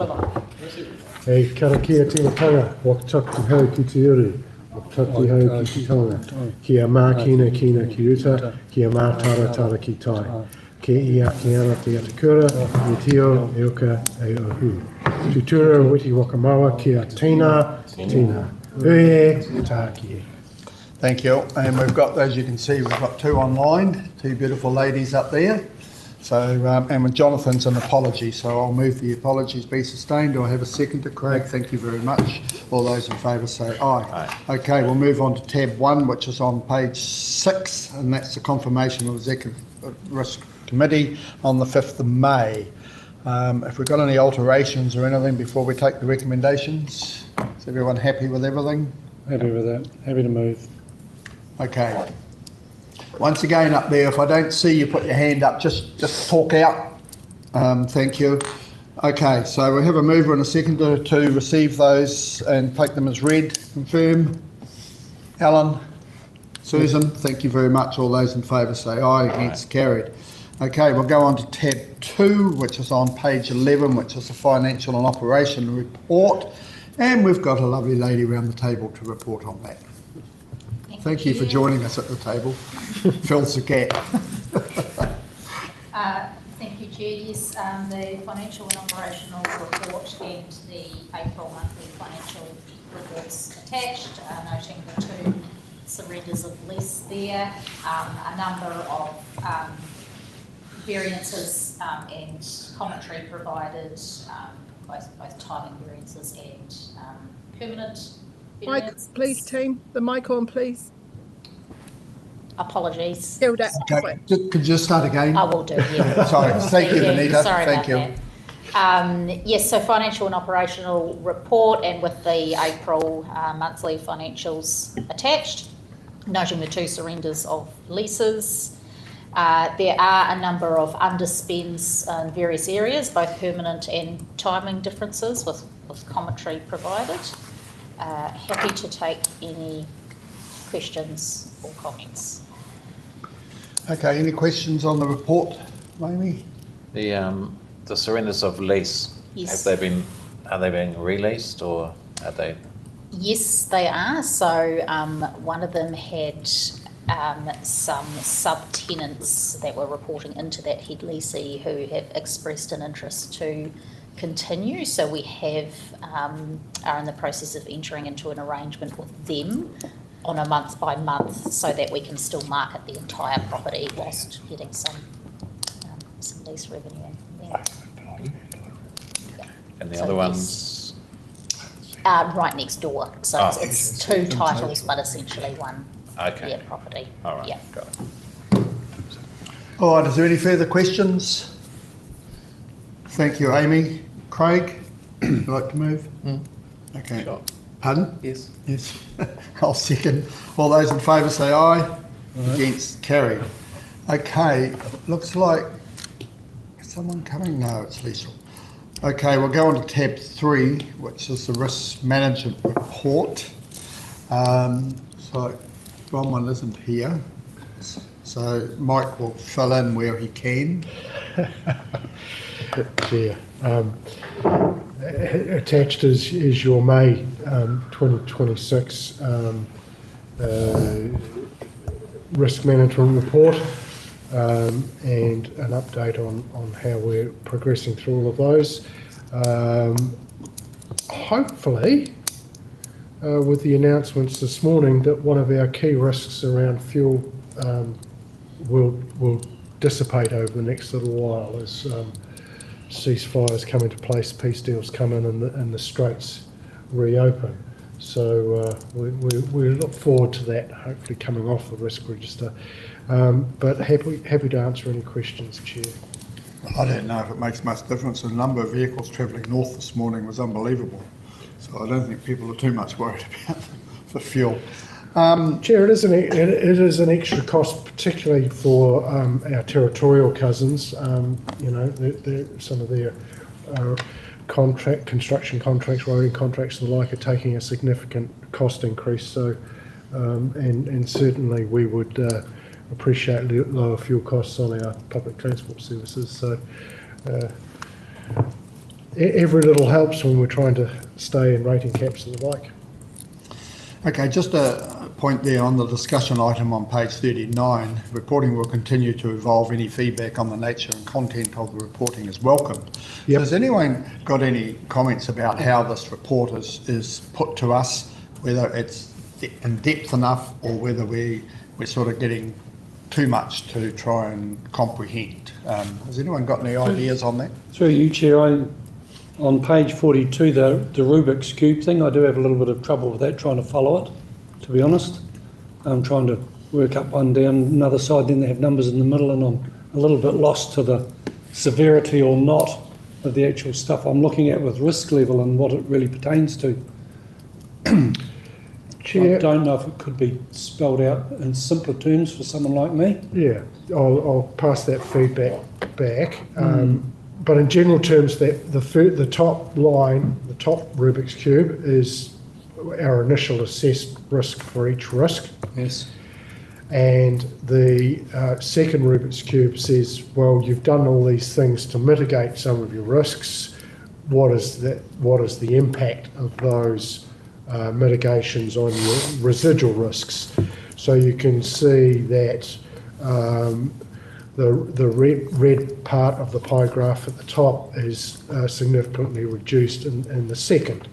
Hei karakia tīmatanga, wakataki hau ki te uru, wakataki hau ki te tonga, kia mākina kina ki uta, kia mātara ki tai. Ke ia ki ana te atakura, e tio, e oka, e ohu. Tutura witi wakamawa kia tina, ue, tākie. Thank you. And we've got, as you can see, we've got two online, two beautiful ladies up there. So, and with Jonathan's an apology, so I'll move the apologies be sustained. Do I have a second to Craig? Thank you very much. All those in favour say aye. Aye. Okay, we'll move on to tab 1, which is on page 6, and that's the confirmation of the Executive Risk Committee on the 5th of May. If we've got any alterations or anything before we take the recommendations, is everyone happy with everything? Happy with that. Happy to move. Okay. Once again up there, if I don't see you put your hand up, just talk out. Thank you. Okay, so we have a mover and a seconder to receive those and take them as read. Confirm. Alan, Susan, thank you very much. All those in favour say aye. Against, carried. Okay, we'll go on to tab 2, which is on page 11, which is the financial and operation report. And we've got a lovely lady around the table to report on that. Thank you for joining us at the table. Fills the gap. Thank you, Chair. Yes, the financial and operational report and the April monthly financial reports attached, noting the 2 surrenders of lease there, a number of variances and commentary provided, both timing variances and permanent. Mic, please, team. The mic on, please. Apologies. Hilda. Okay. Could you just start again? I will do, yeah. Sorry. Thank you, Anita. Sorry Thank you. That. Yes, so financial and operational report, and with the April monthly financials attached, noting the 2 surrenders of leases. There are a number of underspends in various areas, both permanent and timing differences, with commentary provided. Happy to take any questions or comments. Okay, any questions on the report, Amy? The surrenders of lease, yes. are they being released, or are they? Yes, they are. So one of them had some subtenants that were reporting into that head leasee who have expressed an interest to continue. So we are in the process of entering into an arrangement with them on a month by month, so that we can still market the entire property whilst getting some lease revenue in there. And the other ones? Right next door. So it's 2 titles, but essentially one property. All right, yeah. Got it. All right, is there any further questions? Thank you, Amy. Craig, would you like to move? Okay. Sure. Pardon? Yes. Yes. I'll second. All those in favour say aye. Against, carried. Okay, looks like, is someone coming? No, it's Lisa. Okay, we'll go on to tab 3, which is the risk management report. So Bronwyn isn't here, so Mike will fill in where he can. Chair. Attached is your May 2026 risk management report, and an update on how we're progressing through all of those. Hopefully, with the announcements this morning that one of our key risks around fuel will dissipate over the next little while as ceasefires come into place, peace deals come in, and the straits reopen. So we look forward to that, hopefully coming off the risk register. But happy to answer any questions, Chair. I don't know if it makes much difference. The number of vehicles travelling north this morning was unbelievable. So I don't think people are too much worried about the fuel. Chair, it is an extra cost, particularly for our territorial cousins. You know, some of their construction contracts, roading contracts, and the like are taking a significant cost increase. So, and certainly we would appreciate lower fuel costs on our public transport services. So, every little helps when we're trying to stay in rating caps and the like. Okay, just a point there on the discussion item on page 39. Reporting will continue to evolve. Any feedback on the nature and content of the reporting is welcomed. Yep. So has anyone got any comments about how this report is put to us, whether it's in depth enough or whether we're sort of getting too much to try and comprehend? Has anyone got any ideas on that? Through you, Chair, on page 42, the Rubik's Cube thing, I do have a little bit of trouble with that, trying to follow it, to be honest. I'm trying to work up one down another side, then they have numbers in the middle, and I'm a little bit lost to the severity or not of the actual stuff I'm looking at with risk level and what it really pertains to. Chair, I don't know if it could be spelled out in simpler terms for someone like me. yeah, I'll pass that feedback back. But in general terms, that the top line, the top Rubik's Cube is our initial assessed risk for each risk. Yes. And the second Rubik's Cube says, well, you've done all these things to mitigate some of your risks. What is the impact of those mitigations on your residual risks? So you can see that the red part of the pie graph at the top is significantly reduced in the second.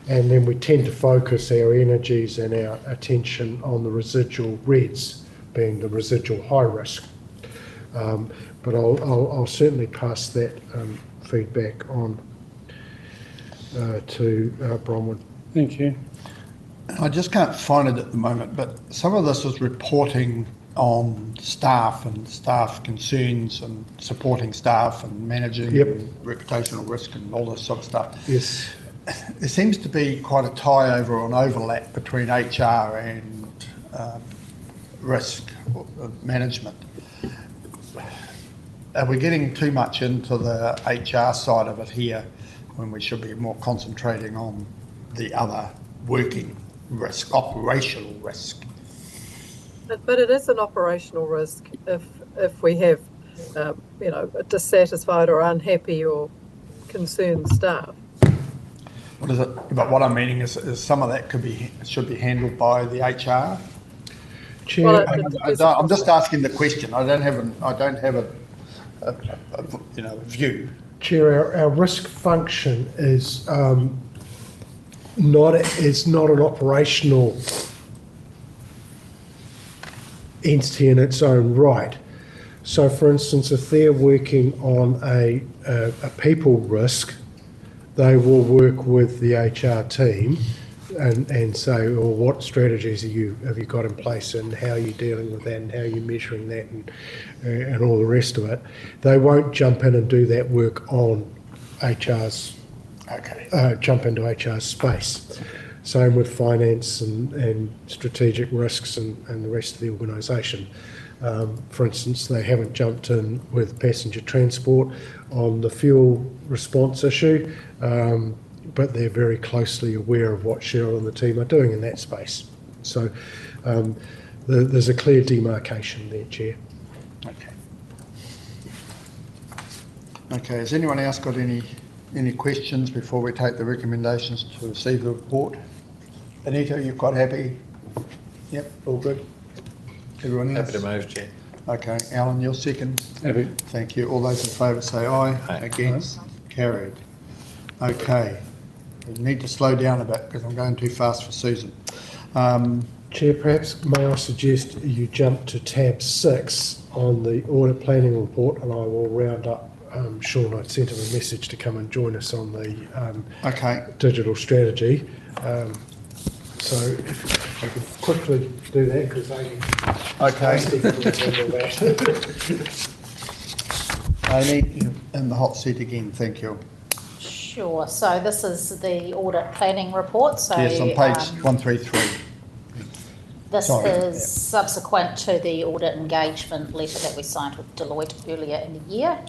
And then we tend to focus our energies and our attention on the residual reds, being the residual high risk. But I'll certainly pass that feedback on to Bronwyn. Thank you. I just can't find it at the moment, but some of this is reporting on staff and staff concerns and supporting staff and managing reputational risk and all this sort of stuff. Yes. There seems to be quite a tie over or an overlap between HR and risk management. Are we getting too much into the HR side of it here when we should be more concentrating on the other working risk, operational risk? But it is an operational risk if we have, dissatisfied or unhappy or concerned staff. What is it? But what I'm meaning is some of that should be handled by the HR. Chair, Well, I'm just asking the question. I don't have a view. Chair, our risk function is not an operational entity in its own right. So, for instance, if they're working on a people risk, they will work with the HR team and say, well, what strategies have you got in place, and how are you dealing with that, and how are you measuring that, and all the rest of it. They won't jump in and do that work on HR's. Okay. Jump into HR's space. Same with finance and strategic risks and the rest of the organisation. For instance, they haven't jumped in with passenger transport on the fuel response issue, but they're very closely aware of what Cheryl and the team are doing in that space. So there's a clear demarcation there, Chair. Okay. Okay, has anyone else got any questions before we take the recommendations to receive the report? Anita, you quite happy? Yep, all good. Everyone else? Happy to move, Chair. Okay, Alan, you're second. Happy. Thank you. All those in favour say aye. Aye. Against? Carried. Okay. We need to slow down a bit because I'm going too fast for Susan. Chair, perhaps may I suggest you jump to tab 6 on the audit planning report, and I will round up Sean. I sent him a message to come and join us on the digital strategy. So if I could quickly do that, because Amy, in the hot seat again, thank you. Sure. So this is the audit planning report. So Yes, on page 133. this Sorry. is subsequent to the audit engagement letter that we signed with Deloitte earlier in the year.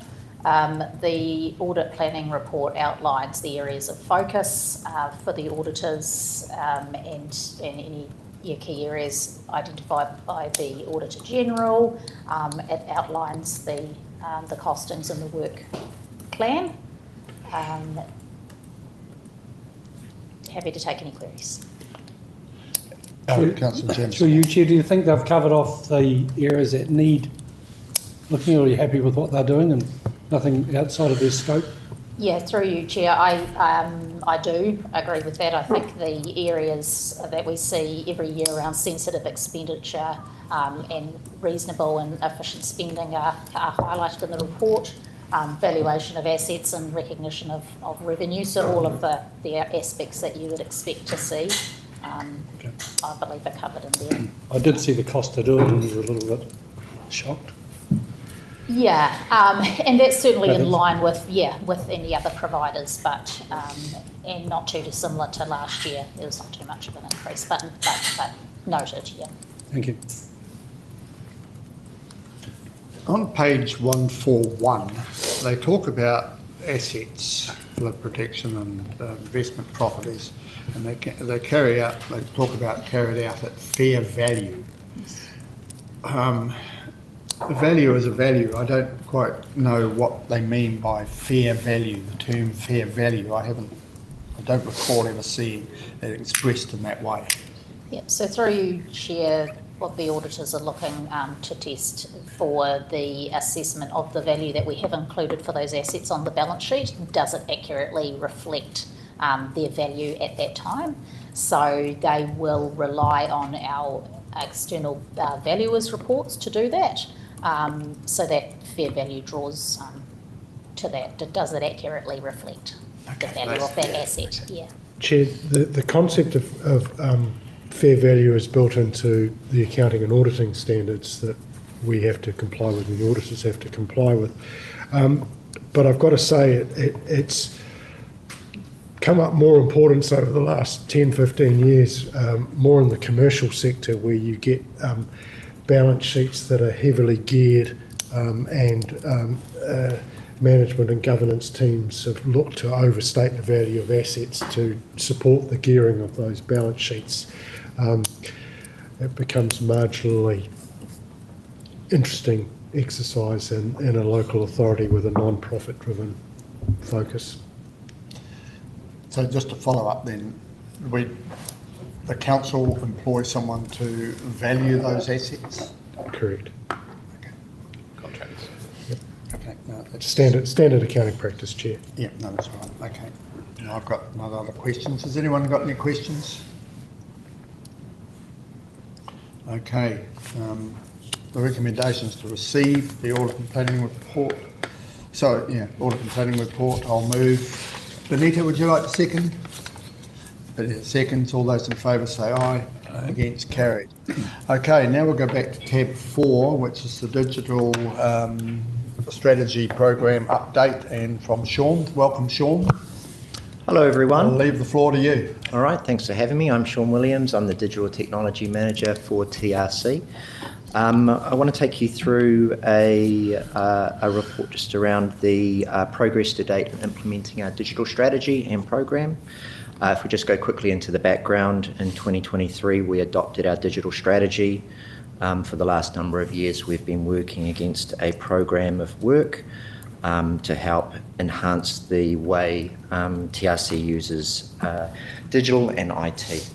The audit planning report outlines the areas of focus for the auditors and any key areas identified by the Auditor General. It outlines the costings and the work plan. Happy to take any queries. Councillor Through Jameson. you, Chair, do you think they've covered off the areas that need looking? Are you happy with what they're doing and nothing outside of their scope? Yeah, through you, Chair, I do agree with that. I think the areas that we see every year around sensitive expenditure and reasonable and efficient spending are highlighted in the report. Valuation of assets and recognition of revenue, so all of the aspects that you would expect to see, Okay. I believe are covered in there. I did see the cost to do it and was a little bit shocked. Yeah, and that's certainly in That's- line with any other providers, but and not too dissimilar to last year. There was not too much of an increase, but noted, yeah. Thank you. On page 141, they talk about assets, flood protection and investment properties, and they talk about carried out at fair value. A value is a value. I don't quite know what they mean by fair value, the term fair value. I don't recall ever seeing it expressed in that way. Yeah, so through you, Chair, what the auditors are looking to test for the assessment of the value that we have included for those assets on the balance sheet. Does it accurately reflect their value at that time? So they will rely on our external valuers reports to do that. So that fair value draws to that. Does it accurately reflect the value of that asset? Yeah. Chair, the concept of fair value is built into the accounting and auditing standards that we have to comply with and the auditors have to comply with. But I've got to say it's come up more importance over the last 10, 15 years, more in the commercial sector where you get balance sheets that are heavily geared and management and governance teams have looked to overstate the value of assets to support the gearing of those balance sheets. It becomes marginally interesting exercise in a local authority with a non-profit driven focus. So just to follow up then, the council employ someone to value those assets? Correct. Okay. Contracts. Okay, no, that's Standard accounting practice, Chair. Yeah, no, that's right. Okay. Now I've got no other questions. Has anyone got any questions? Okay. The recommendations to receive the audit and planning report. So, yeah, audit and planning report. I'll move. Benita, would you like to second? Benita seconds. All those in favour say aye. Aye. Against, carried. Okay, now we'll go back to tab 4, which is the digital strategy program update, and from Sean. Welcome, Sean. Hello everyone. I'll leave the floor to you. All right, thanks for having me. I'm Sean Williams. I'm the Digital Technology Manager for TRC. I want to take you through a report just around the progress to date in implementing our digital strategy and program. If we just go quickly into the background, in 2023 we adopted our digital strategy. For the last number of years we've been working against a program of work to help enhance the way TRC uses digital and IT.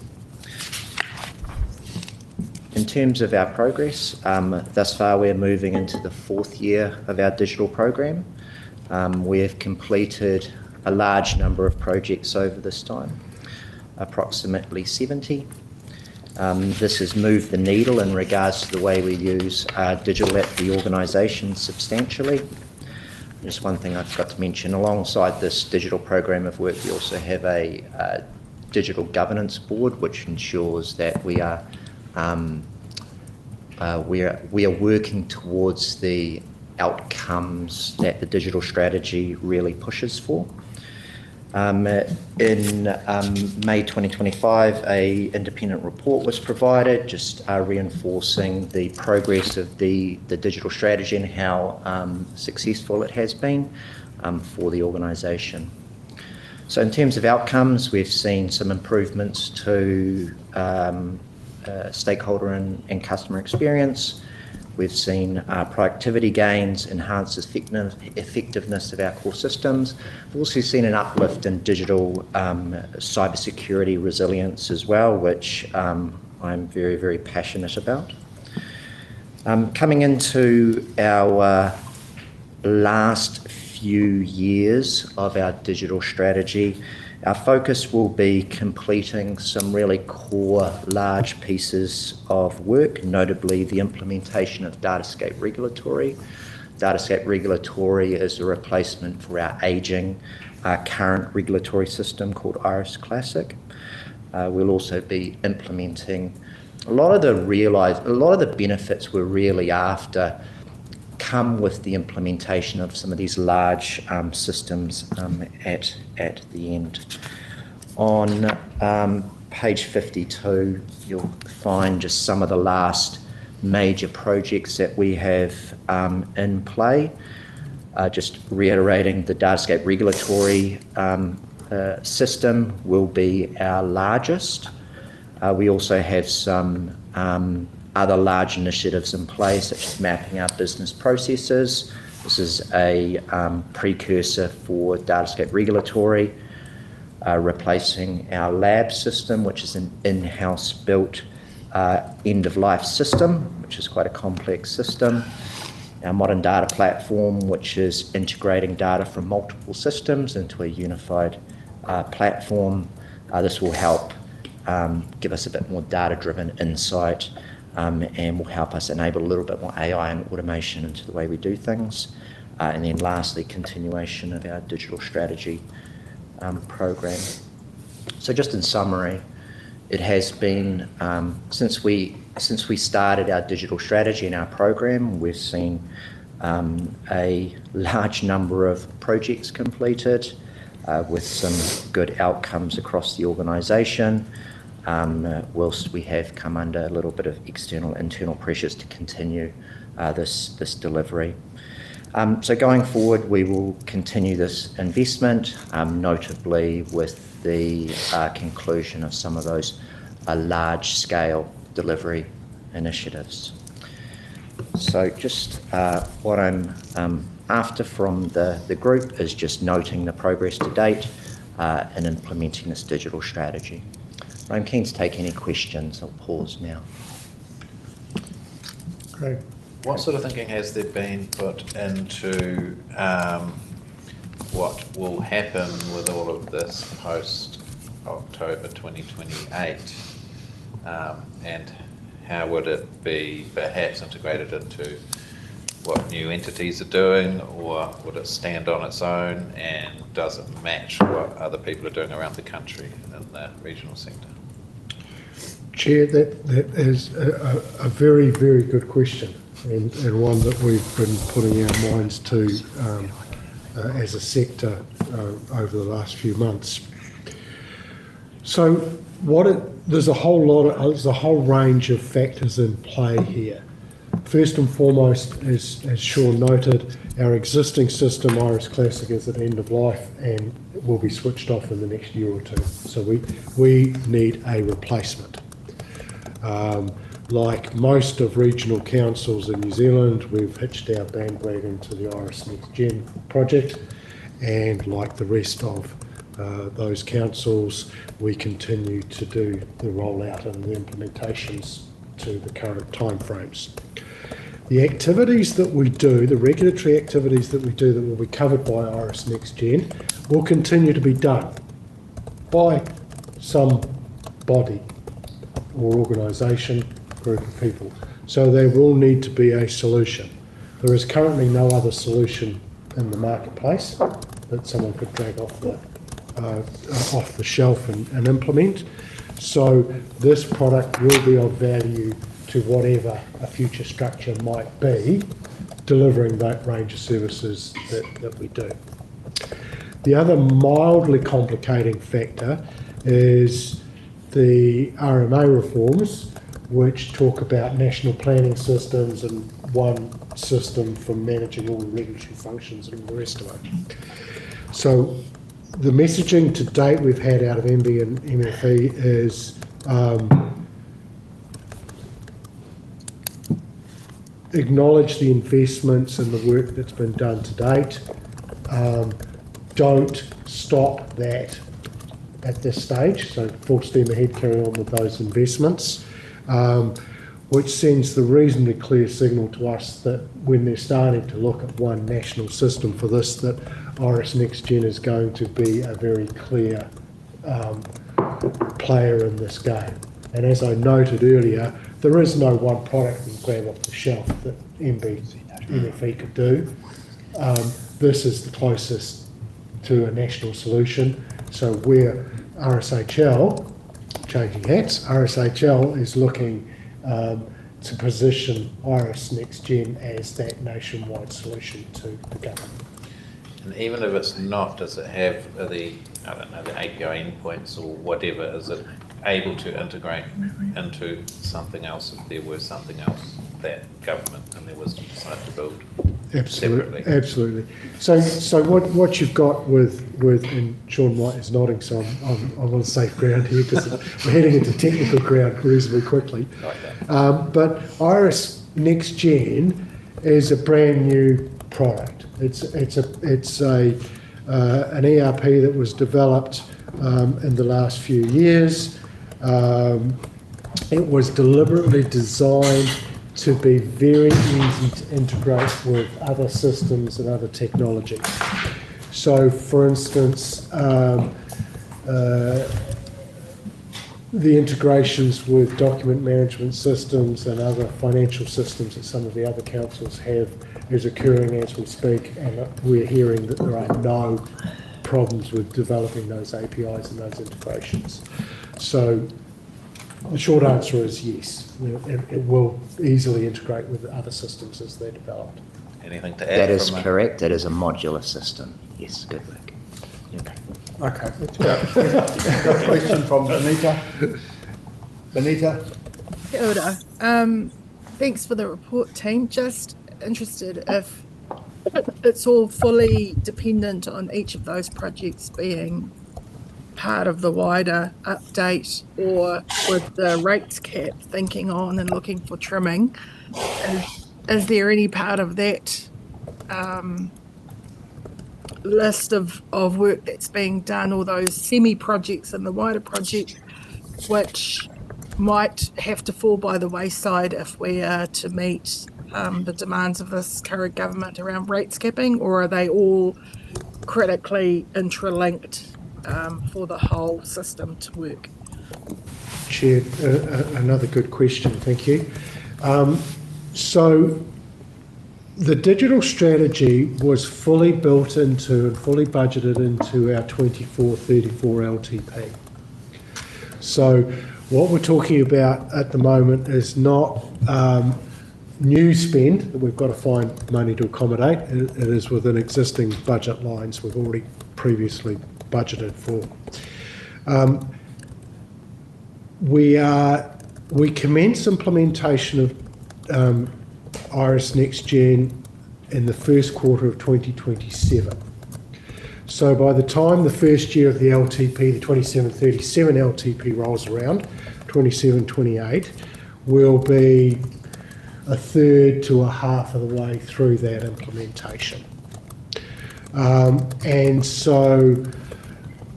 In terms of our progress, thus far we're moving into the 4th year of our digital program. We have completed a large number of projects over this time, approximately 70. This has moved the needle in regards to the way we use digital at the organisation substantially. Just one thing I forgot to mention, alongside this digital program of work, we also have a digital governance board, which ensures that we are working towards the outcomes that the digital strategy really pushes for. In May 2025, an independent report was provided, just reinforcing the progress of the digital strategy and how successful it has been for the organisation. So in terms of outcomes, we've seen some improvements to stakeholder and customer experience. We've seen productivity gains, enhanced effectiveness of our core systems. We've also seen an uplift in digital cybersecurity resilience as well, which I'm very, very passionate about. Coming into our last few years of our digital strategy, our focus will be completing some really core large pieces of work, notably the implementation of Datascape Regulatory. Datascape Regulatory is a replacement for our ageing current regulatory system called Iris Classic. We'll also be implementing a lot of the benefits we're really after come with the implementation of some of these large systems at the end. On page 52, you'll find just some of the last major projects that we have in play. Just reiterating, the Datascape Regulatory system will be our largest. We also have some other large initiatives in place, such as mapping our business processes. This is a precursor for Datascape Regulatory, replacing our lab system, which is an in-house built end-of-life system, which is quite a complex system. Our modern data platform, which is integrating data from multiple systems into a unified platform. This will help give us a bit more data-driven insight and will help us enable a little bit more AI and automation into the way we do things. And then lastly, continuation of our digital strategy program. So just in summary, it has been, since we started our digital strategy and our program, we've seen a large number of projects completed with some good outcomes across the organisation. Whilst we have come under a little bit of internal pressures to continue this delivery. So going forward, we will continue this investment, notably with the conclusion of some of those large-scale delivery initiatives. So just what I'm after from the group is just noting the progress to date in implementing this digital strategy. I'm keen to take any questions. I'll pause now. Great. What sort of thinking has there been put into what will happen with all of this post-October 2028? And how would it be perhaps integrated into what new entities are doing, or would it stand on its own, and does it match what other people are doing around the country in the regional sector? Chair, that is a very, very good question, and one that we've been putting our minds to as a sector over the last few months. So there's a whole range of factors in play here. First and foremost, as Sean noted, our existing system, Iris Classic, is at end of life and will be switched off in the next year or two. So we need a replacement. Like most of regional councils in New Zealand, we've hitched our bandwagon to the Iris Next Gen project, and like the rest of those councils, we continue to do the rollout and the implementations to the current timeframes. The activities that we do, the regulatory activities that we do that will be covered by Iris Next Gen, will continue to be done by some body or organisation, group of people. So there will need to be a solution. There is currently no other solution in the marketplace that someone could drag off the shelf and implement. So this product will be of value to whatever a future structure might be, delivering that range of services that we do. The other mildly complicating factor is the RMA reforms, which talk about national planning systems and one system for managing all the regulatory functions and all the rest of it. So the messaging to date we've had out of MB and MFE is acknowledge the investments and the work that's been done to date. Don't stop that at this stage, so full steam ahead, carry on with those investments, which sends the reasonably clear signal to us that when they're starting to look at one national system for this, that Iris Next Gen is going to be a very clear player in this game. And as I noted earlier, there is no one product you can grab off the shelf that MFE could do. This is the closest to a national solution. So where RSHL, changing hats, RSHL is looking to position Iris Next Gen as that nationwide solution to the government. And even if it's not, does it have the, I don't know, the API endpoints or whatever? Is it able to integrate into something else if there was something else that government and their wisdom decided to build separately? Absolutely. So what you've got with and Sean White is nodding, so I'm on safe ground here because we're heading into technical ground reasonably quickly. But Iris Next Gen is a brand new product. It's an ERP that was developed in the last few years. It was deliberately designed to be very easy to integrate with other systems and other technologies. So, for instance, the integrations with document management systems and other financial systems that some of the other councils have is occurring as we speak, and we're hearing that there are no problems with developing those APIs and those integrations. So the short answer is yes, it will easily integrate with other systems as they're developed. Anything to add? That is correct. It is a modular system. Yes, good work. Okay. Got a question from Benita. Benita? Kia ora. Thanks for the report, team. Just interested if it's all fully dependent on each of those projects being part of the wider update, or with the rates cap thinking on and looking for trimming, is there any part of that list of work that's being done, or those semi-projects in the wider project, which might have to fall by the wayside if we are to meet the demands of this current government around rates capping, or are they all critically interlinked for the whole system to work? Chair, another good question, thank you. So the digital strategy was fully built into and fully budgeted into our 24-34 LTP. So what we're talking about at the moment is not new spend that we've got to find money to accommodate. It is within existing budget lines we've already previously budgeted for. We commence implementation of Iris Next Gen in the first quarter of 2027. So by the time the first year of the LTP, the 27-37 LTP rolls around, 27-28, we'll be a third to a half of the way through that implementation. And so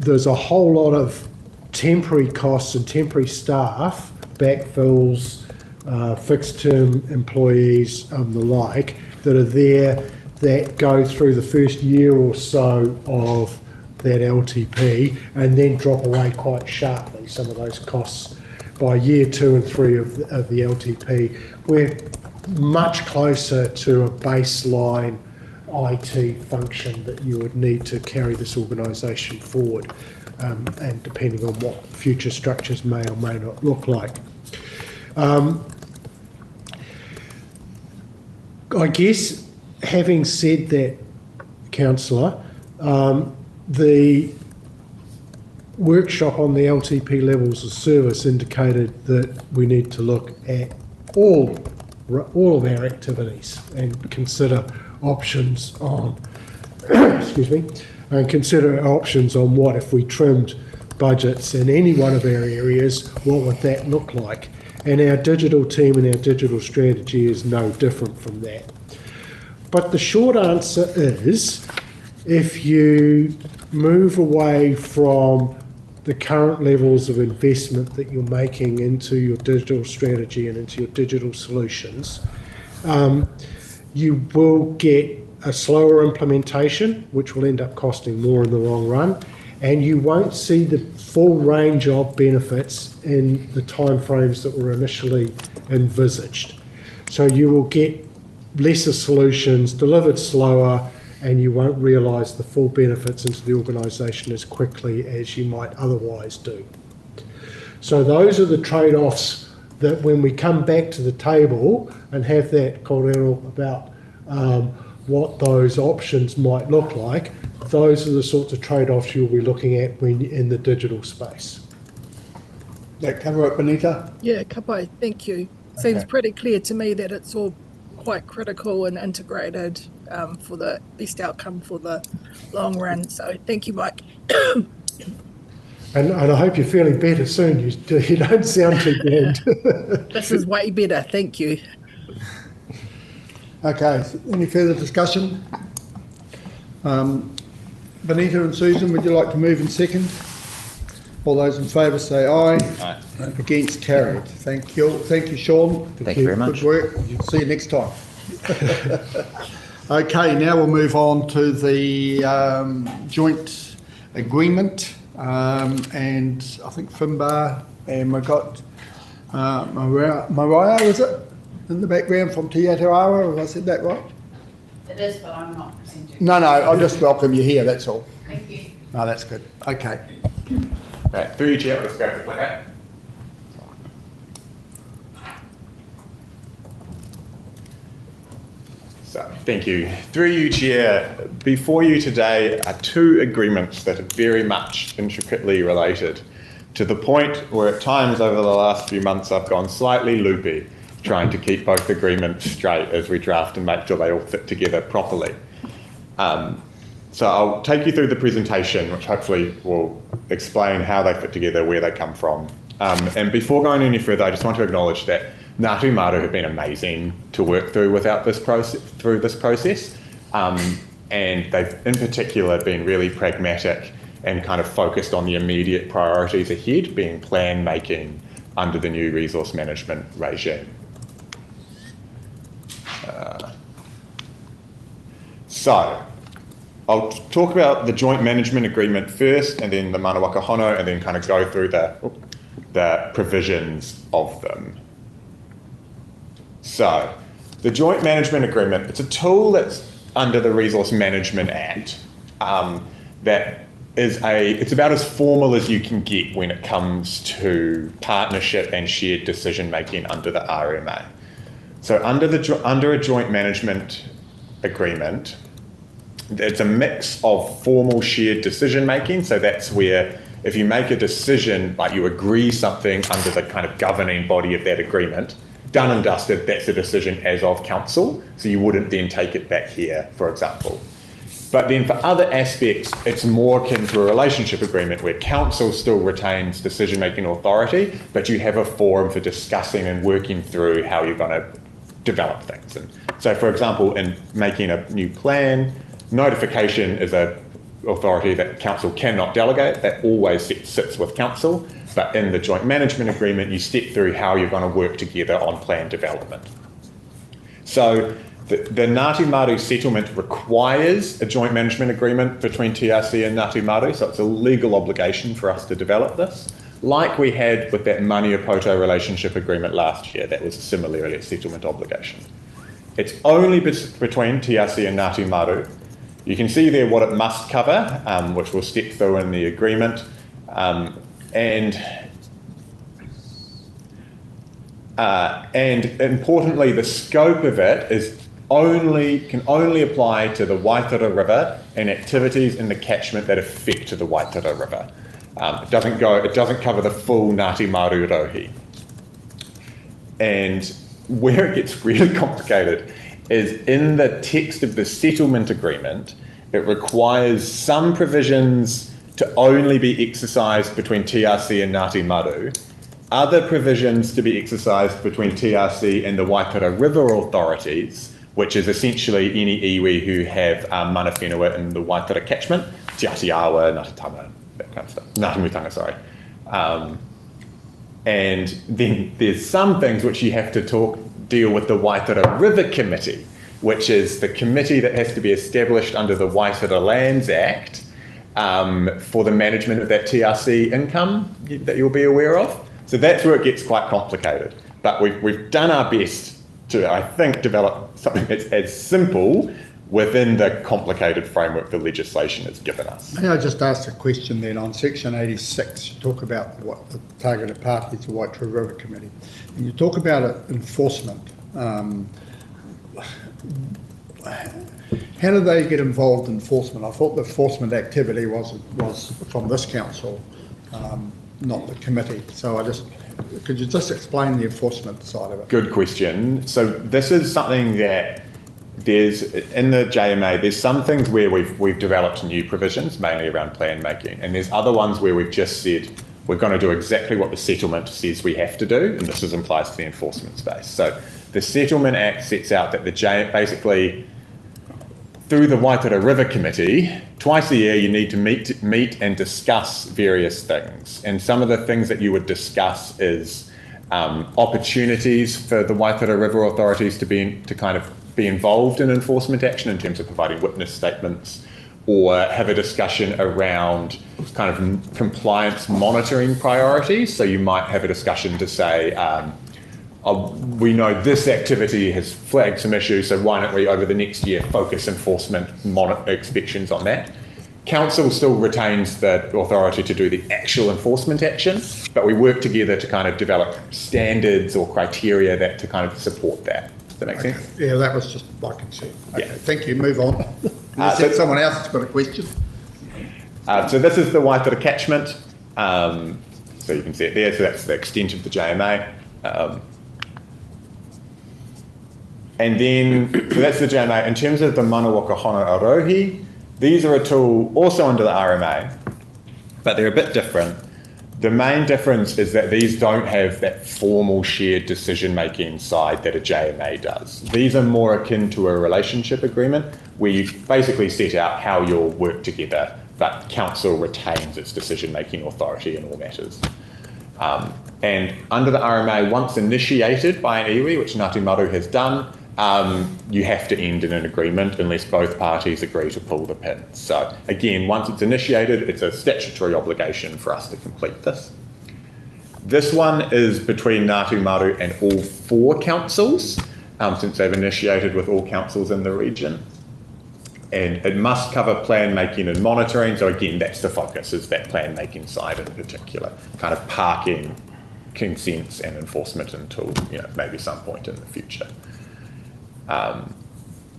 there's a whole lot of temporary costs and temporary staff, backfills, fixed-term employees and the like, that are there that go through the first year or so of that LTP and then drop away quite sharply, some of those costs. By year 2 and 3 of the LTP, we're much closer to a baseline IT function that you would need to carry this organisation forward, and depending on what future structures may or may not look like. I guess, having said that, Councillor, the workshop on the LTP levels of service indicated that we need to look at all of our activities and consider options on, excuse me, and consider options on what if we trimmed budgets in any one of our areas, what would that look like? And our digital team and our digital strategy is no different from that. But the short answer is, if you move away from the current levels of investment that you're making into your digital strategy and into your digital solutions, you will get a slower implementation, which will end up costing more in the long run, and you won't see the full range of benefits in the timeframes that were initially envisaged. So you will get lesser solutions delivered slower, and you won't realise the full benefits into the organisation as quickly as you might otherwise do. So those are the trade-offs that when we come back to the table and have that kōrero about what those options might look like, those are the sorts of trade-offs you'll be looking at when you're in the digital space. That cover it, Benita? Yeah, kapai, thank you. Seems pretty clear to me that it's all quite critical and integrated for the best outcome for the long run. So thank you, Mike. And I hope you're feeling better soon. You don't sound too bad. This is way better. Thank you. Okay, so any further discussion? Benita and Susan, would you like to move in second? All those in favour say aye. Aye. Against, carried. Thank you. Thank you, Sean. Thank you very much. Good work. See you next time. Okay, now we'll move on to the joint agreement. And I think Finbar, and we've got Mariah, is it? In the background from Te Aotearoa, have I said that right? It is, but I'm not presenting. No, I'll just welcome you here, that's all. Thank you. No, that's good. Okay. Right, through you, Chair, let's go for the clicker. So, thank you. Through you, Chair, before you today are two agreements that are very much intricately related, to the point where at times over the last few months I've gone slightly loopy, trying to keep both agreements straight as we draft and make sure they all fit together properly. So I'll take you through the presentation, which hopefully will explain how they fit together, where they come from. And before going any further, I just want to acknowledge that Ngāti Maru have been amazing to work through without this process. And they've in particular been really pragmatic and kind of focused on the immediate priorities ahead, being plan making under the new resource management regime. So I'll talk about the joint management agreement first, and then the Manawaka Hono, and then kind of go through the provisions of them. So the joint management agreement, it's a tool that's under the Resource Management Act it's about as formal as you can get when it comes to partnership and shared decision making under the RMA. So under a joint management agreement, it's a mix of formal shared decision making. So that's where if you make a decision, like you agree something under the kind of governing body of that agreement, done and dusted, that's a decision as of council. So you wouldn't then take it back here, for example. But then for other aspects, it's more akin to a relationship agreement where council still retains decision-making authority, but you have a forum for discussing and working through how you're going to develop things. And so, for example, in making a new plan, notification is an authority that council cannot delegate. That always sits with council. But in the joint management agreement, you step through how you're going to work together on plan development. So the Ngāti Maru settlement requires a joint management agreement between TRC and Ngāti Maru, so it's a legal obligation for us to develop this, like we had with that Maniapoto relationship agreement last year. That was similarly a settlement obligation. It's only between TRC and Ngāti Maru. You can see there what it must cover, which we'll step through in the agreement. And importantly, the scope of it can only apply to the Waitara River and activities in the catchment that affect the Waitara River. It doesn't cover the full Ngāti Maru Rohi. And where it gets really complicated is in the text of the settlement agreement, it requires some provisions to only be exercised between TRC and Ngāti Maru, other provisions to be exercised between TRC and the Waitara River authorities, which is essentially any iwi who have mana whenua in the Waitara catchment, Te Ati Awa, Ngatatama, that kind of stuff, Ngatamutanga, sorry. And then there's some things which you have to deal with the Waitara River Committee, which is the committee that has to be established under the Waitara Lands Act for the management of that TRC income that you'll be aware of. So that's where it gets quite complicated. But we've done our best to, I think, develop something that's as simple within the complicated framework the legislation has given us. May I just ask a question then? On section 86, you talk about what the targeted parties, the Waitara River Committee, and you talk about enforcement. How do they get involved in enforcement? I thought the enforcement activity was from this council, not the committee. So could you just explain the enforcement side of it? Good question. So this is something that in the JMA, there's some things where we've developed new provisions, mainly around plan making, and there's other ones where we've just said we're going to do exactly what the settlement says we have to do, and this applies to the enforcement space. So the Settlement Act sets out that basically through the Waitara River Committee, twice a year you need to meet and discuss various things, and some of the things that you would discuss is opportunities for the Waitara River authorities to be involved in enforcement action in terms of providing witness statements, or have a discussion around kind of compliance monitoring priorities. So you might have a discussion to say, we know this activity has flagged some issues, so why don't we over the next year focus enforcement inspections on that. Council still retains the authority to do the actual enforcement action, but we work together to kind of develop standards or criteria to kind of support that. Does that make sense? Yeah, that was just my concern. Okay, Yeah. thank you. Move on. So Someone else has got a question. So this is the Waitara catchment. So you can see it there. So that's the extent of the JMA. And then, so that's the JMA. In terms of the Manawaka Hana Arohi, these are a tool also under the RMA, but they're a bit different. The main difference is that these don't have that formal shared decision-making side that a JMA does. These are more akin to a relationship agreement where you basically set out how you'll work together, but council retains its decision-making authority in all matters. And under the RMA, once initiated by an iwi, which Ngāti Maru has done, you have to end in an agreement unless both parties agree to pull the pin. So again, once it's initiated, it's a statutory obligation for us to complete this. This one is between Ngāti Maru and all 4 councils, since they've initiated with all councils in the region. And it must cover plan making and monitoring. So again, that's the focus, is that plan making side in particular, kind of parking, consents and enforcement until maybe some point in the future.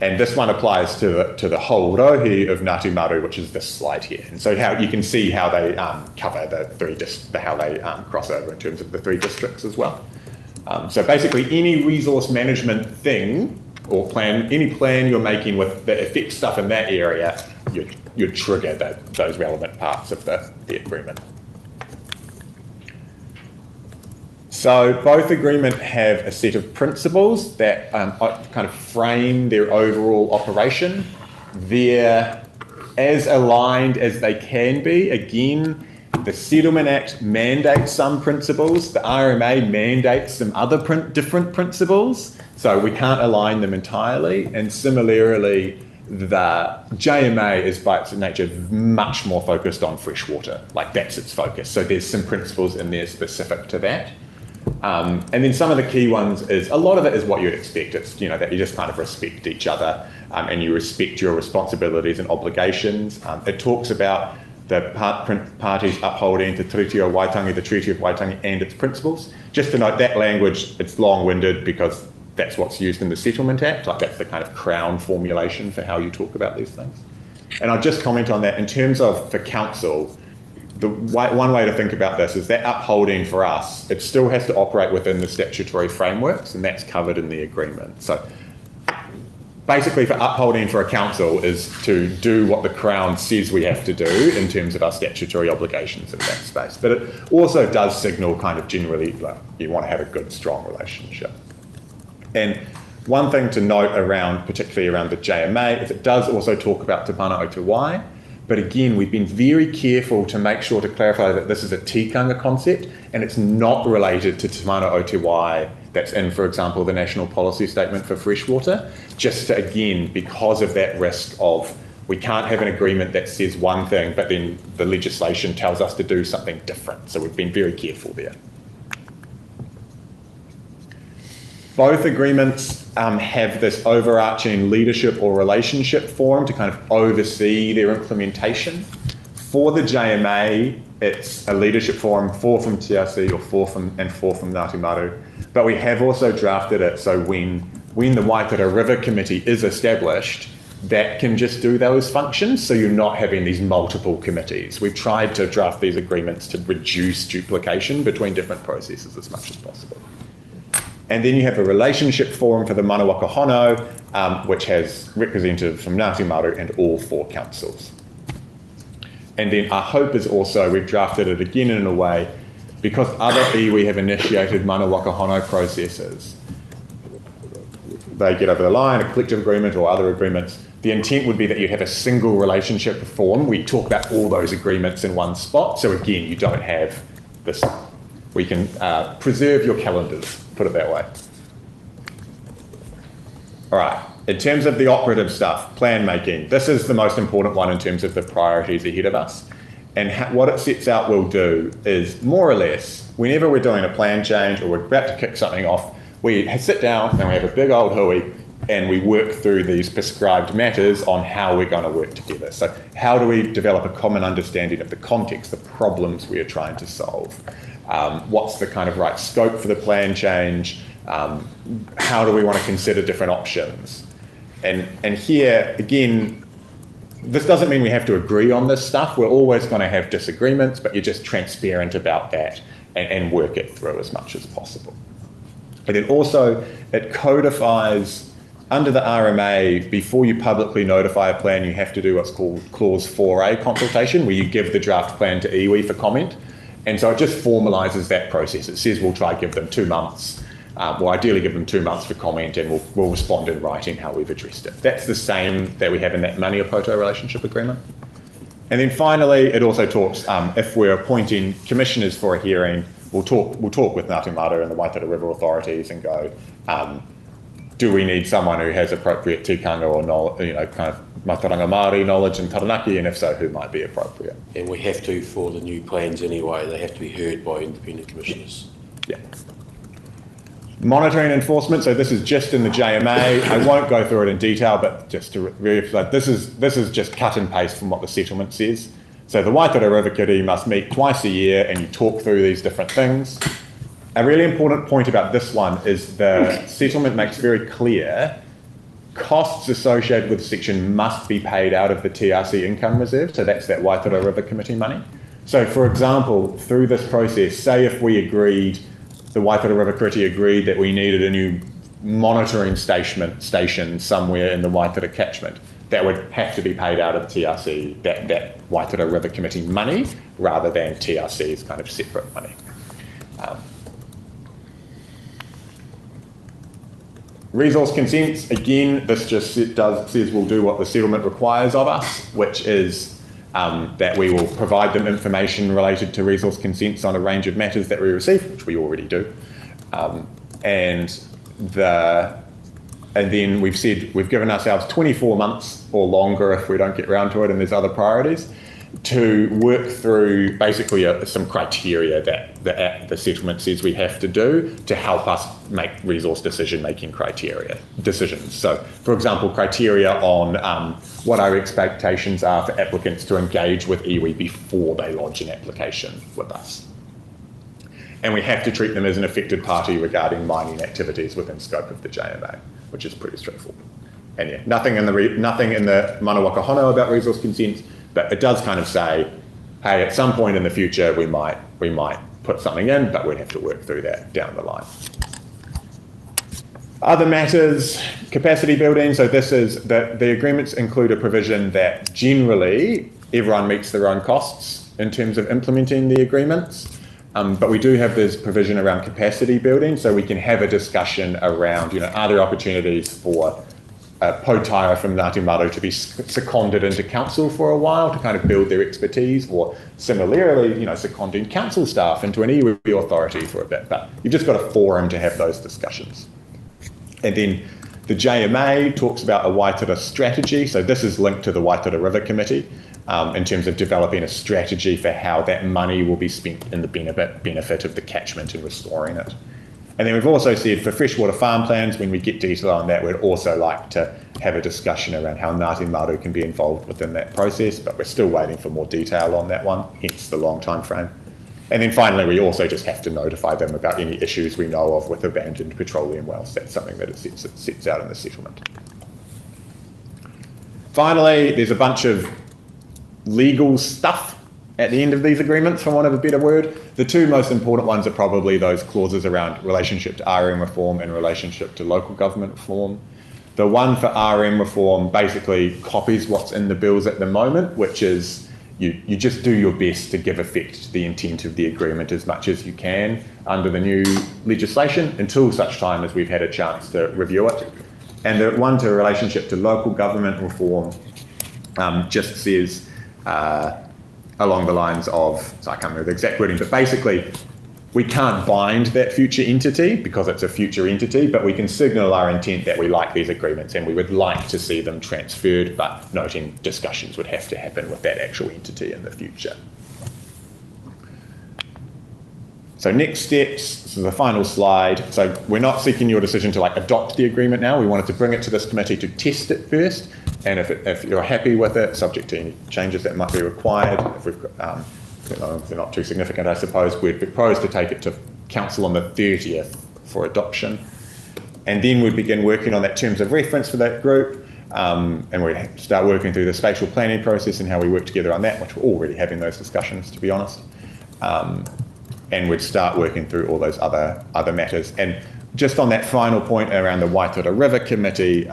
And this one applies to the whole rohi of Ngāti Maru, which is this slide here. And so how you can see how they cover how they cross over in terms of the 3 districts as well. So basically, any resource management thing or any plan you're making that affects stuff in that area, you trigger those relevant parts of the agreement. So both agreements have a set of principles that kind of frame their overall operation. They're as aligned as they can be. Again, the Settlement Act mandates some principles. The RMA mandates some other different principles. So we can't align them entirely. And similarly, the JMA is by its nature much more focused on freshwater. Like that's its focus. So there's some principles in there specific to that. And then some of the key ones is, a lot of it is what you'd expect. It's, that you just kind of respect each other and you respect your responsibilities and obligations. It talks about the parties upholding the Treaty of Waitangi, the Treaty of Waitangi and its principles. Just to note, that language, it's long-winded because that's what's used in the Settlement Act. Like that's the kind of crown formulation for how you talk about these things. And I'll just comment on that. In terms of the council, one way to think about this is that upholding for us, it still has to operate within the statutory frameworks, and that's covered in the agreement. So basically for upholding for a council is to do what the Crown says we have to do in terms of our statutory obligations in that space. But it also does signal kind of generally like you want to have a good, strong relationship. And one thing to note around, particularly around the JMA, is it does also talk about Te Mana o Te Wai. But again, we've been very careful to make sure to clarify that this is a tikanga concept and it's not related to Te Mana o Te Wai that's in, for example, the National Policy Statement for Freshwater, just to, again, because of that risk of we can't have an agreement that says one thing, but then the legislation tells us to do something different. So we've been very careful there. Both agreements have this overarching leadership or relationship forum to kind of oversee their implementation. For the JMA, it's a leadership forum, 4 from TRC or 4 from Ngāti Maru. But we have also drafted it so when the Waikato River Committee is established, that can just do those functions, so you're not having these multiple committees. We've tried to draft these agreements to reduce duplication between different processes as much as possible. And then you have a relationship forum for the Manawaka Hono, which has representatives from Ngāti Maru and all 4 councils. And then our hope is also, we've drafted it again in a way, because other iwi have initiated Manawaka Hono processes, they get over the line, a collective agreement or other agreements, the intent would be that you have a single relationship forum. We talk about all those agreements in one spot. So again, you don't have this. We can preserve your calendars, put it that way. All right, in terms of the operative stuff, plan making, this is the most important one in terms of the priorities ahead of us. And what it sets out will do is more or less, whenever we're doing a plan change or we're about to kick something off, we sit down and we have a big old hui and we work through these prescribed matters on how we're going to work together. So how do we develop a common understanding of the context, the problems we are trying to solve? What's the kind of right scope for the plan change? How do we want to consider different options? And here, again, this doesn't mean we have to agree on this stuff. We're always going to have disagreements, but you're just transparent about that and work it through as much as possible. And then also, it codifies, under the RMA, before you publicly notify a plan, you have to do what's called Clause 4A consultation, where you give the draft plan to iwi for comment. And so it just formalises that process. It says we'll try to give them 2 months. We'll ideally give them 2 months for comment, and we'll respond in writing how we've addressed it. That's the same that we have in that Maniapoto relationship agreement. And then finally, it also talks, if we're appointing commissioners for a hearing, we'll talk with Ngāti Maru and the Waikato River authorities and go, do we need someone who has appropriate tikanga or knowledge, kind of Mataranga Māori knowledge in Taranaki, and if so, who might be appropriate? And we have to, for the new plans anyway, they have to be heard by independent commissioners. Yeah. Monitoring enforcement, so this is just in the JMA. I won't go through it in detail, but just to reiterate, this is just cut and paste from what the settlement says. So the Waikato River Committee must meet twice a year and you talk through these different things. A really important point about this one is the settlement makes very clear costs associated with the section must be paid out of the TRC income reserve, so that's that Waikato River Committee money. So for example, through this process, say if we agreed, the Waikato River Committee agreed that we needed a new monitoring station somewhere in the Waikato catchment, that would have to be paid out of TRC, that Waikato River Committee money, rather than TRC's kind of separate money. Resource consents, again, this just says we'll do what the settlement requires of us, which is that we will provide them information related to resource consents on a range of matters that we receive, which we already do. And then we've said we've given ourselves 24 months or longer if we don't get around to it and there's other priorities to work through basically some criteria that the settlement says we have to do to help us make resource decision-making decisions. So, for example, criteria on what our expectations are for applicants to engage with iwi before they lodge an application with us. And we have to treat them as an affected party regarding mining activities within scope of the JMA, which is pretty straightforward. And yeah, nothing in the Manawaka Hono about resource consent, but it does kind of say, hey, at some point in the future we might put something in, but we'd have to work through that down the line. Other matters, capacity building. So this is the agreements include a provision that generally everyone meets their own costs in terms of implementing the agreements. But we do have this provision around capacity building, so we can have a discussion around, are there opportunities for Potaira from Ngāti Maru to be seconded into council for a while to kind of build their expertise, or similarly, seconding council staff into an iwi authority for a bit. But you've just got a forum to have those discussions. And then the JMA talks about a Waitara strategy. So this is linked to the Waitara River Committee in terms of developing a strategy for how that money will be spent in the benefit of the catchment and restoring it. And then we've also said for freshwater farm plans, when we get detail on that, we'd also like to have a discussion around how Ngāti Maru can be involved within that process, but we're still waiting for more detail on that one, hence the long time frame. And then finally, we also just have to notify them about any issues we know of with abandoned petroleum wells. That's something that it sets out in the settlement. Finally, there's a bunch of legal stuff at the end of these agreements, for want of a better word. The two most important ones are probably those clauses around relationship to RM reform and relationship to local government reform. The one for RM reform basically copies what's in the bills at the moment, which is you just do your best to give effect to the intent of the agreement as much as you can under the new legislation until such time as we've had a chance to review it. And the one to relationship to local government reform just says along the lines of, so I can't remember the exact wording, but basically we can't bind that future entity because it's a future entity, but we can signal our intent that we like these agreements and we would like to see them transferred, but noting discussions would have to happen with that actual entity in the future. So next steps, this is the final slide. So we're not seeking your decision to adopt the agreement now. We wanted to bring it to this committee to test it first. And if you're happy with it, subject to any changes that might be required, if they're not too significant, I suppose, we'd propose to take it to council on the 30th for adoption. And then we'd begin working on that terms of reference for that group. And we'd start working through the spatial planning process and how we work together on that, which we're already having those discussions, to be honest. And we'd start working through all those other matters. And just on that final point around the Waitara River Committee,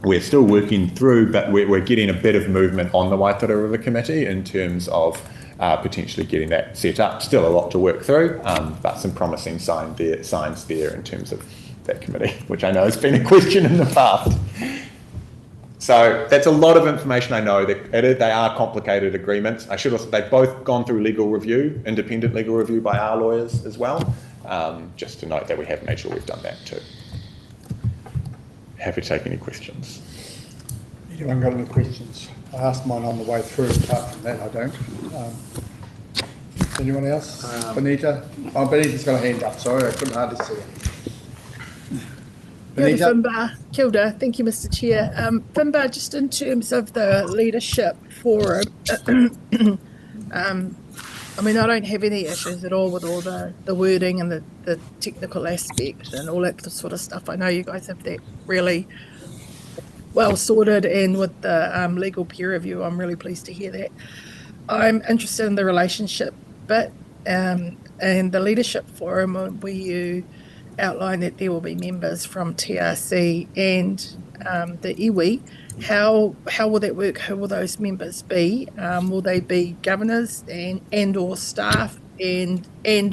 we're still working through, but we're getting a bit of movement on the Waitara River Committee in terms of potentially getting that set up. Still a lot to work through, but some promising signs there in terms of that committee, which I know has been a question in the past. So that's a lot of information. I know that they are complicated agreements. I should also, they've both gone through legal review, independent legal review by our lawyers as well. Just to note that we have made sure we've done that too. Happy to take any questions. Anyone got any questions? I asked mine on the way through, apart from that I don't. Anyone else? Benita? Oh, Benita's got a hand up, sorry, I couldn't hardly see it. Kia ora, Finbar. Kia ora. Thank you, Mr. Chair. Finbar, just in terms of the leadership forum, I mean, I don't have any issues at all with all the wording and the technical aspect and all that sort of stuff. I know you guys have that really well sorted, and with the legal peer review, I'm really pleased to hear that. I'm interested in the relationship bit and the leadership forum where you outline that there will be members from TRC and the iwi. How will that work? Who will those members be? Will they be governors and or staff? And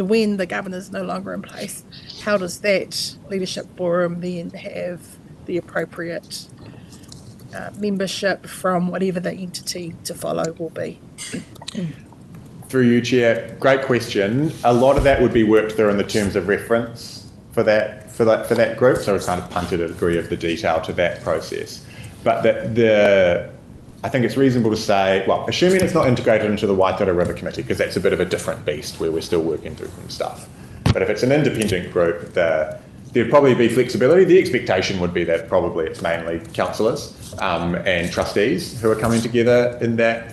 when the governor's no longer in place, how does that leadership forum then have the appropriate membership from whatever the entity to follow will be? Through you, Chair. Great question. A lot of that would be worked through in the terms of reference for that group. So it's kind of punted a degree of the detail to that process. But I think it's reasonable to say, well, assuming it's not integrated into the Waitara River Committee, because that's a bit of a different beast where we're still working through some stuff. But if it's an independent group, there'd probably be flexibility. The expectation would be that probably it's mainly councillors and trustees who are coming together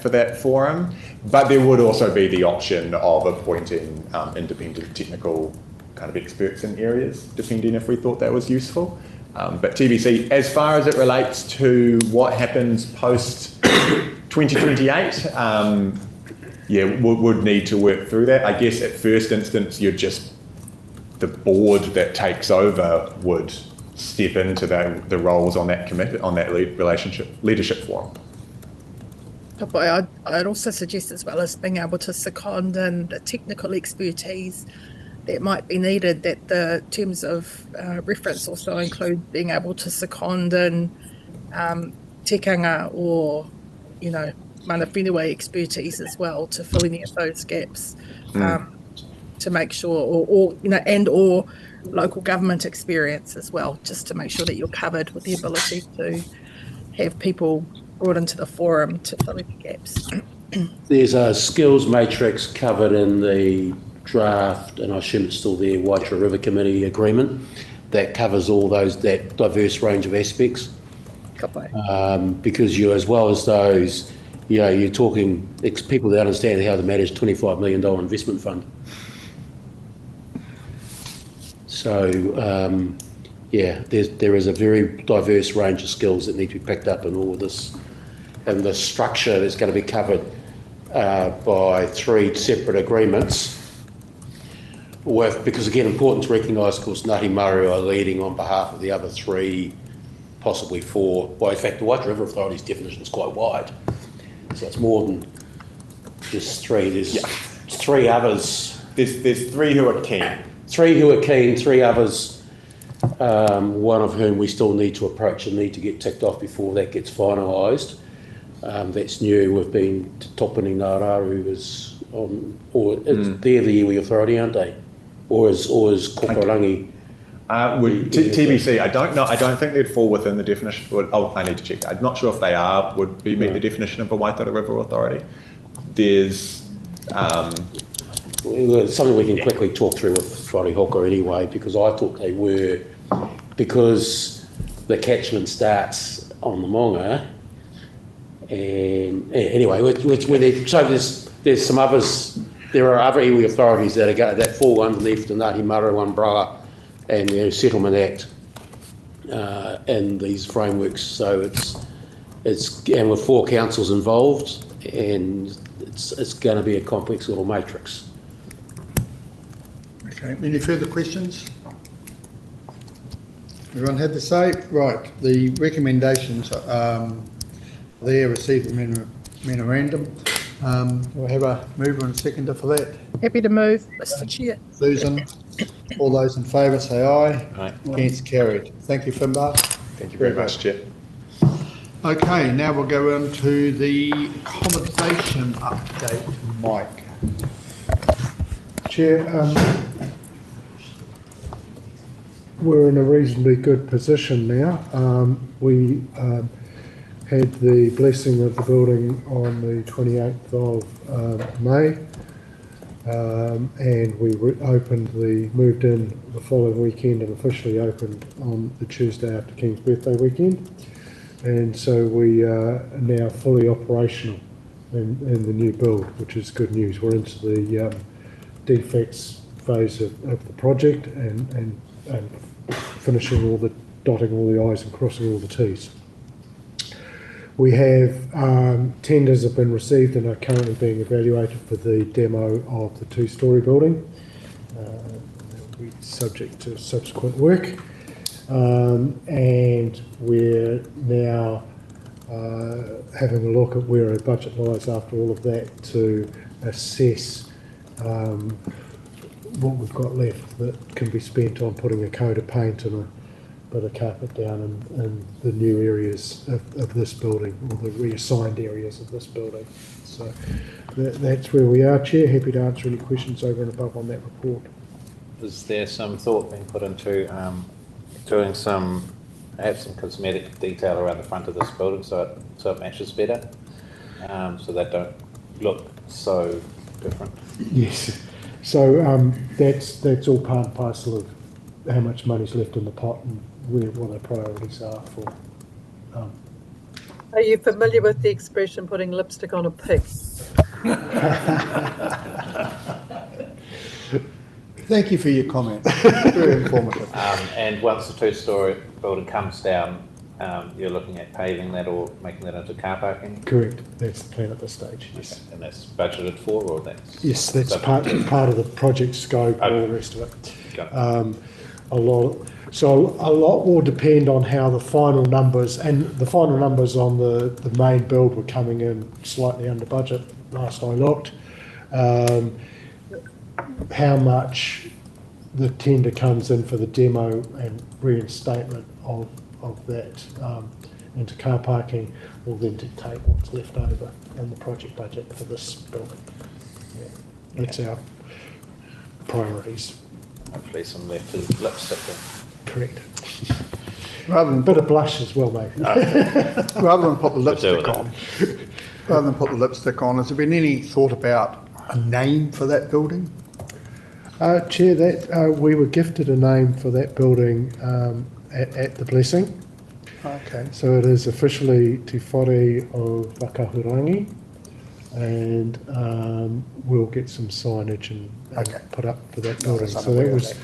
for that forum. But there would also be the option of appointing independent technical kind of experts in areas, depending if we thought that was useful. But TBC, as far as it relates to what happens post 2028, would need to work through that. I guess at first instance, the board that takes over would step into the roles on that committee, on that leadership forum. But I'd also suggest, as well as being able to second in the technical expertise that might be needed, that the terms of reference also include being able to second in tikanga or, mana whenua expertise as well to fill any of those gaps, to make sure, or local government experience as well, just to make sure that you're covered with the ability to have people brought into the forum to fill any gaps. There's a skills matrix covered in the draft, and I assume it's still there, Waitara River Committee agreement, that covers all that diverse range of aspects. Because as well as those, you're talking people that understand how to manage $25 million investment fund. So, there is a very diverse range of skills that need to be picked up in all of this, and the structure that's going to be covered by 3 separate agreements. Because again, important to recognise, of course, Ngāti Maru are leading on behalf of the other 3, possibly 4. Well, in fact, the Waitara River Authority's definition is quite wide, so it's more than just 3. There's 3 others. There's 3 who are keen. 3 who are keen, 3 others, one of whom we still need to approach and need to get ticked off before that gets finalised. That's new. We've been to Topuni Ngāraru is on, they're the iwi authority, aren't they? Or is Kokorangi? TBC, I don't know. I don't think they'd fall within the definition. I need to check. I'm not sure if they would meet the definition of a Waitara River Authority. There's something we can quickly talk through with Whare Hoka anyway, because I thought they were, because the catchment starts on the Monga, and anyway, so there's some others. There are other iwi authorities that fall underneath the Ngāti Maru umbrella and the Settlement Act in these frameworks. So it's and with 4 councils involved, and it's going to be a complex little matrix. Okay, any further questions? Everyone had to say? Right, the recommendations there receive a memorandum. We'll have a mover and seconder for that. Happy to move, Mr. Chair. Susan, all those in favour say aye. Aye. Against, carried. Thank you, Finbar. Thank you very much, Chair. Okay, now we'll go into the accommodation update, Mike. Chair, we're in a reasonably good position now. We had the blessing of the building on the 28th of May, and we moved in the following weekend and officially opened on the Tuesday after King's birthday weekend. And so we are now fully operational in the new build, which is good news. We're into the defects phase of the project and finishing dotting all the I's and crossing all the T's. We have tenders have been received and are currently being evaluated for the demo of the 2-storey building. That will be subject to subsequent work. And we're now having a look at where our budget lies after all of that to assess what we've got left that can be spent on putting a coat of paint and a bit of carpet down in the new areas of this building, or the reassigned areas of this building. So that's where we are, Chair. Happy to answer any questions over and above on that report. Is there some thought being put into doing perhaps some cosmetic detail around the front of this building so it matches better, so they don't look so different? Yes. So that's all part and parcel of how much money's left in the pot and what our priorities are for. Are you familiar with the expression putting lipstick on a pig? Thank you for your comment. Very informative. And once the 2-storey building comes down, you're looking at paving that or making that into car parking? Correct. That's the plan at this stage, yes. Okay. And that's budgeted for, or that's? Yes, that's part of the project scope, all the rest of it. A lot. So a lot will depend on how the final numbers, and the final numbers on the main build were coming in slightly under budget last I looked. How much the tender comes in for the demo and reinstatement of that into car parking will then dictate what's left over in the project budget for this building. Yeah, that's our priorities. Hopefully some left lipstick. Correct. Rather than Bit of blush as well, maybe. rather than put the lipstick it. on, has there been any thought about a name for that building? Chair, that we were gifted a name for that building at the blessing. Okay. So it is officially Te Whare o Whakahurangi, and we'll get some signage and put up for that building. So that was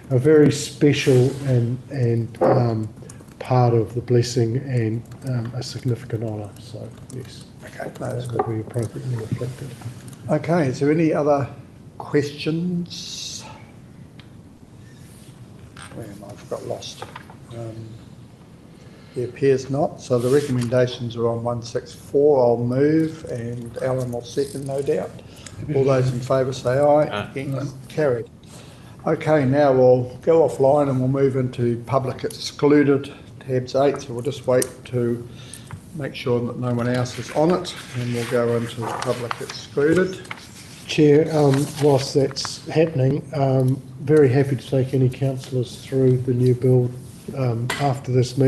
a very special and part of the blessing and a significant honour. So yes, that will be appropriately reflected. Okay, is there any other questions? Where am I? I've got lost. There appears not, so the recommendations are on 164. I'll move and Alan will second, no doubt. All those in favour say aye. Against, carried. Okay, now we'll go offline and we'll move into public excluded, tabs 8, so we'll just wait to make sure that no one else is on it and we'll go into the public excluded. Chair, whilst that's happening, very happy to take any councillors through the new build after this meeting.